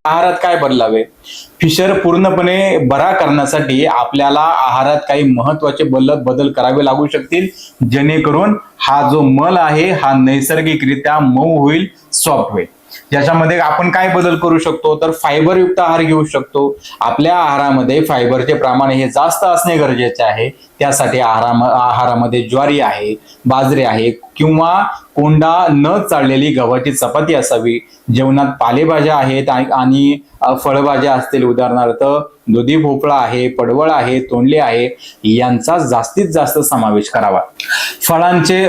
आहारात काय बदलावे? फिशर पूर्णपणे बरा करण्यासाठी आपल्याला आहारात काही महत्वाचे बदल करावे लागू शकतील, जेणेकरून हा जो मल आहे हा नैसर्गिकरित्या मऊ होईल, सॉफ्ट होईल. ज्याच्यामध्ये आपण काय बदल करू शकतो, तर फायबर युक्त आहार घेऊ शकतो. आपल्या आहारामध्ये फायबरचे प्रमाण हे जास्त असणे गरजेचे आहे. त्यासाठी आहारामध्ये ज्वारी आहे, बाजरी आहे किंवा कोंडा न चाळलेली गव्हाची चपाती असावी. जेवणात पालेभाज्या आहेत आणि फळभाज्या असतील, उदाहरणार्थ दुधी भोपळा आहे, पडवळ आहे, तोंडले आहे, यांचा जास्तीत जास्त समावेश करावा. फळांचे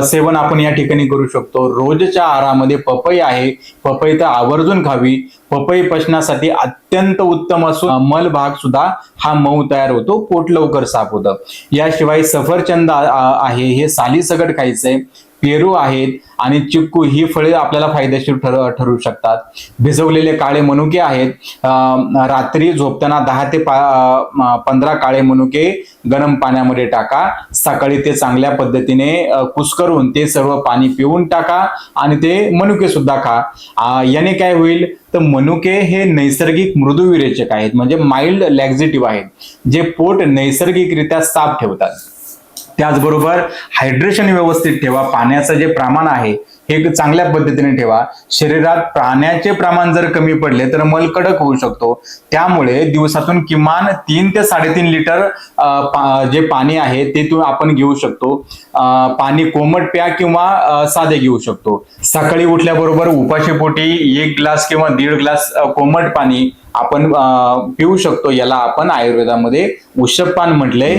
सेवन आपण या ठिकाणी करू शकतो. रोजच्या आहारामध्ये पपई आहे, पपई तर आवर्जून खावी. पपई पचनासाठी अत्यंत उत्तम असून मल भाग सुद्धा हा मऊ तयार होतो, पोट लवकर साफ होतं. याशिवाय सफरचंद आहे, हे सालीसकट खायचंय. पेरू आहेत आणि चिक्कू ही फळे आपल्याला फायदेशीर ठरू शकतात. भिजवलेले काळे मनुके आहेत. रात्री झोपताना 10 ते 15 काळे मनुके गरम पाण्यामध्ये टाका. सकाळी ते चांगल्या पद्धतीने कुस्करून ते सर्व पाणी पिऊन टाका आणि ते मनुके सुद्धा खा. याने काय होईल, तर मनुके हे नैसर्गिक मृदुविरेचक आहेत, म्हणजे माइल्ड लॅक्झेटिव्ह आहेत, जे पोट नैसर्गिकरित्या साफ ठेवतात. त्याचबरोबर हायड्रेशन व्यवस्थित ठेवा. पाण्याचं जे प्रमाण आहे हे चांगल्या पद्धतीने ठेवा. शरीरात पाण्याचे प्रमाण जर कमी पडले तर मल कडक होऊ शकतो. त्यामुळे दिवसातून किमान 3 ते 3.5 लिटर जे पाणी आहे ते आपण घेऊ शकतो. पाणी कोमट प्या किंवा साधे घेऊ शकतो. सकाळी उठल्याबरोबर उपाशीपोटी 1 ग्लास किंवा 1.5 ग्लास कोमट पाणी आपण पिऊ शकतो. याला आपण आयुर्वेदामध्ये उषपान म्हटले.